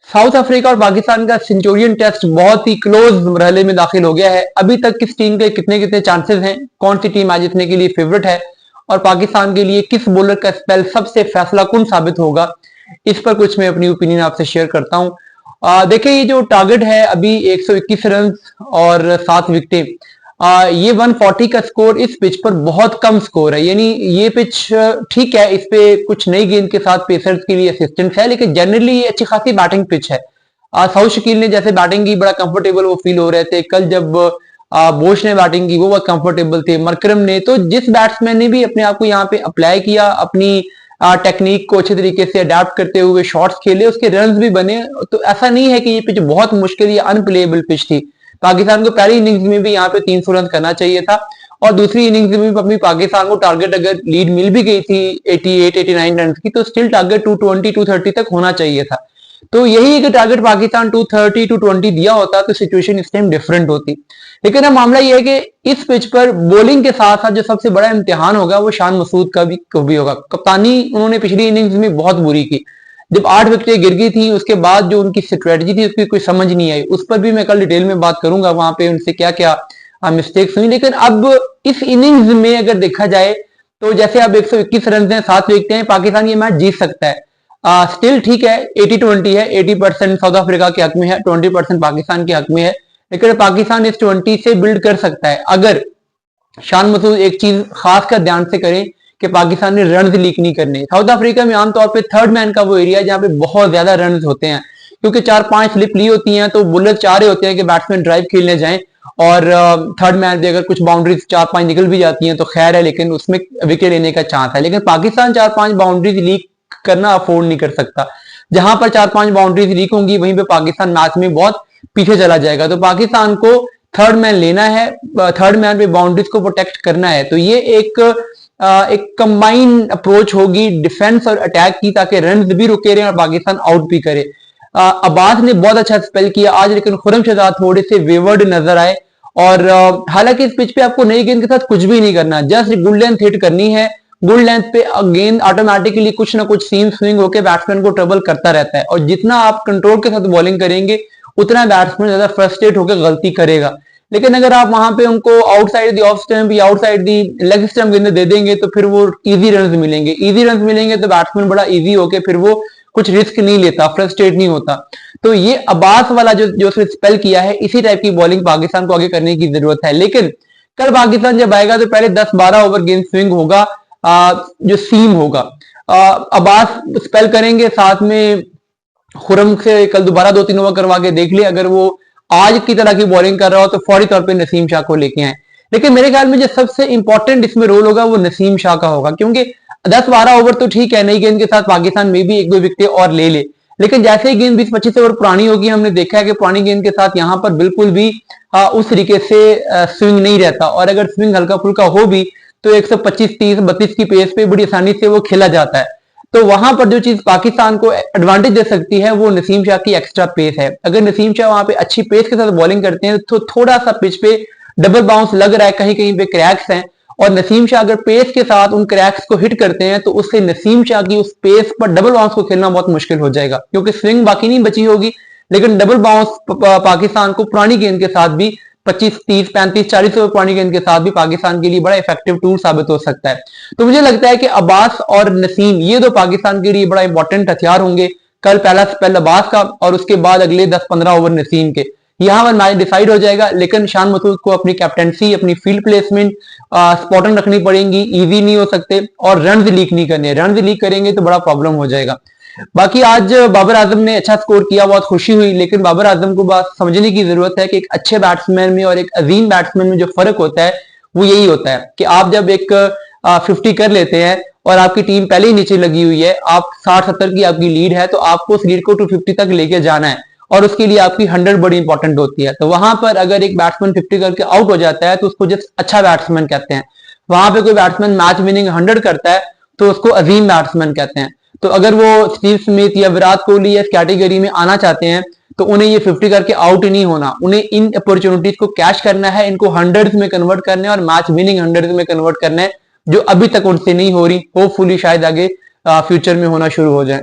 South Africa और पाकिस्तान का Centurion test बहुत ही क्लोज मरहले में दाखिल हो गया है। अभी तक किस टीम के कितने कितने चांसेस हैं, कौन सी टीम आज जीतने के लिए फेवरेट है और पाकिस्तान के लिए किस बॉलर का स्पेल सबसे फैसला कुन साबित होगा, इस पर कुछ मैं अपनी ओपिनियन आपसे शेयर करता हूं। देखिए, ये जो टारगेट है अभी 121 रन और 7 विकेटें, ये 140 का स्कोर इस पिच पर बहुत कम स्कोर है। यानी ये पिच ठीक है, इस पे कुछ नई गेंद के साथ पेसर्स के लिए असिस्टेंस है, लेकिन जनरली ये अच्छी खासी बैटिंग पिच है। साउथ शकील ने जैसे बैटिंग की बड़ा कंफर्टेबल वो फील हो रहे थे। कल जब बोश ने बैटिंग की वो बहुत कंफर्टेबल थे, मरकरम ने, तो जिस बैट्समैन ने भी अपने आप को यहाँ पे अप्लाई किया, अपनी टेक्निक को अच्छे तरीके से अडेप्ट करते हुए शॉट्स खेले, उसके रन भी बने। तो ऐसा नहीं है कि ये पिच बहुत मुश्किल या अनप्लेएबल पिच थी। पाकिस्तान को पहली इनिंग्स में भी यहाँ पे 300 रन करना चाहिए था और दूसरी इनिंग्स में भी अपनी पाकिस्तान को टारगेट अगर लीड मिल भी गई थी 88-89 रन की, तो स्टिल टारगेट 220-230 तक होना चाहिए था। तो यही अगर टारगेट पाकिस्तान 230-220 दिया होता तो सिचुएशन इस टाइम डिफरेंट होती। लेकिन अब मामला यह है कि इस पिच पर बॉलिंग के साथ साथ जो सबसे बड़ा इम्तिहान होगा वो शान मसूद का भी होगा। कप्तानी उन्होंने पिछली इनिंग्स में बहुत बुरी की। जब 8 विकेटें गिर गई थी उसके बाद जो उनकी स्ट्रेटजी थी उसकी कोई समझ नहीं आई। उस पर भी मैं कल डिटेल में बात करूंगा, वहां पे उनसे क्या क्या मिस्टेक्स हुई। लेकिन अब इस इनिंग्स में अगर देखा जाए तो जैसे अब 121 रन हैं, 7 विकेटें हैं, पाकिस्तान ये मैच जीत सकता है। स्टिल ठीक है, 80-20 है, 80% साउथ अफ्रीका के हक में है, 20% पाकिस्तान के हक में है। लेकिन पाकिस्तान इस 20 से बिल्ड कर सकता है अगर शान मसूद एक चीज खास कर ध्यान से करें कि पाकिस्तान ने रन लीक नहीं करने। साउथ अफ्रीका में आमतौर पे थर्ड मैन का वो एरिया है जहां पे बहुत ज्यादा रन होते हैं, क्योंकि 4-5 स्लिप ली होती हैं तो बुलर चाह रहे होते हैं कि बैट्समैन ड्राइव खेलने जाएं और थर्ड मैन पे अगर कुछ बाउंड्रीज 4-5 निकल भी जाती हैं तो खैर है, लेकिन उसमें विकेट लेने का चांस है। लेकिन पाकिस्तान 4-5 बाउंड्रीज लीक करना अफोर्ड नहीं कर सकता। जहां पर 4-5 बाउंड्रीज लीक होंगी वहीं पे पाकिस्तान मैच में बहुत पीछे चला जाएगा। तो पाकिस्तान को थर्ड मैन लेना है, थर्ड मैन पे बाउंड्रीज को प्रोटेक्ट करना है। तो ये एक कंबाइन अप्रोच होगी डिफेंस और अटैक की, ताकि रन भी रुके रहे और पाकिस्तान आउट भी करे। अब्बास ने बहुत अच्छा स्पेल किया आज, लेकिन खुरम शहजाद थोड़े से वेवर्ड नजर आए। और हालांकि इस पिच पे आपको नई गेंद के साथ कुछ भी नहीं करना, जस्ट गुड लेंथ हिट करनी है। गुड लेंथ पे गेंद ऑटोमेटिकली कुछ ना कुछ सीम स्विंग होकर बैट्समैन को ट्रबल करता रहता है, और जितना आप कंट्रोल के साथ बॉलिंग करेंगे उतना बैट्समैन ज्यादा फ्रस्ट्रेट होकर गलती करेगा। लेकिन अगर आप वहां पे उनको आउटसाइड दी ऑफ स्टंप या आउटसाइड दी लेग स्टंप गेंद दे देंगे तो फिर वो इजी रन मिलेंगे। इजी रन मिलेंगे तो बैट्समैन बड़ा इजी होके फिर वो कुछ रिस्क नहीं लेता, फ्रस्ट्रेट नहीं होता। तो ये अब्बास वाला जो उसने स्पेल किया है, इसी टाइप की बॉलिंग पाकिस्तान को आगे करने की जरूरत है। लेकिन कल पाकिस्तान जब आएगा तो पहले 10-12 ओवर गेंद स्विंग होगा, जो सीम होगा। अब्बास स्पेल करेंगे, साथ में खुरम से कल दोबारा 2-3 ओवर करवा के देख लिया, अगर वो आज की तरह की बॉलिंग कर रहा हो तो फौरी तौर पे नसीम शाह को लेके आए। लेकिन मेरे ख्याल में जो सबसे इंपॉर्टेंट इसमें रोल होगा वो नसीम शाह का होगा, क्योंकि 10-12 ओवर तो ठीक है, नई गेंद के साथ पाकिस्तान में भी 1-2 विकेट और ले ले, लेकिन जैसे ही गेंद 20-25 ओवर पुरानी होगी, हमने देखा है कि पुरानी गेंद के साथ यहाँ पर बिल्कुल भी उस तरीके से स्विंग नहीं रहता, और अगर स्विंग हल्का फुल्का हो भी तो 125, 30, 32 की पेस पे बड़ी आसानी से वो खेला जाता है। तो वहां पर जो चीज पाकिस्तान को एडवांटेज दे सकती है वो नसीम शाह की एक्स्ट्रा पेस है। अगर नसीम शाह वहां पे अच्छी पेस के साथ बॉलिंग करते हैं तो थोड़ा सा पिच पे डबल बाउंस लग रहा है, कहीं कहीं पे क्रैक्स हैं, और नसीम शाह अगर पेस के साथ उन क्रैक्स को हिट करते हैं तो उससे नसीम शाह की उस पेस पर डबल बाउंस को खेलना बहुत मुश्किल हो जाएगा, क्योंकि स्विंग बाकी नहीं बची होगी, लेकिन डबल बाउंस पाकिस्तान को पुरानी गेंद के साथ भी 25, 30, 35, 40 ओवर पुरानी गेंद के साथ भी पाकिस्तान के लिए बड़ा इफेक्टिव टूल साबित हो सकता है। तो मुझे लगता है कि अब्बास और नसीम ये दो पाकिस्तान के लिए बड़ा इंपॉर्टेंट हथियार होंगे। कल पहला स्पेल अब्बास का और उसके बाद अगले 10-15 ओवर नसीम के, यहां पर मैच डिसाइड हो जाएगा। लेकिन शान मसूद को अपनी कैप्टनसी, अपनी फील्ड प्लेसमेंट स्पॉटन रखनी पड़ेगी, इजी नहीं हो सकते, और रन लीक नहीं करने। रन लीक करेंगे तो बड़ा प्रॉब्लम हो जाएगा। बाकी आज बाबर आजम ने अच्छा स्कोर किया, बहुत खुशी हुई, लेकिन बाबर आजम को बात समझने की जरूरत है कि एक अच्छे बैट्समैन में और एक अजीम बैट्समैन में जो फर्क होता है वो यही होता है कि आप जब एक 50 कर लेते हैं और आपकी टीम पहले ही नीचे लगी हुई है, आप 60-70 की आपकी लीड है, तो आपको उस लीड को 250 तक लेके जाना है, और उसके लिए आपकी 100 बड़ी इंपॉर्टेंट होती है। तो वहां पर अगर एक बैट्समैन 50 करके आउट हो जाता है तो उसको जस्ट अच्छा बैट्समैन कहते हैं। वहां पे कोई बैट्समैन मैच विनिंग 100 करता है तो उसको अजीम बैट्समैन कहते हैं। तो अगर वो स्टीव स्मिथ या विराट कोहली इस कैटेगरी में आना चाहते हैं तो उन्हें ये 50 करके आउट ही नहीं होना, उन्हें इन अपॉर्चुनिटीज को कैश करना है, इनको हंड्रेड्स में कन्वर्ट करना है और मैच विनिंग हंड्रेड्स में कन्वर्ट करना है, जो अभी तक उनसे नहीं हो रही। होपफुली शायद आगे फ्यूचर में होना शुरू हो जाए।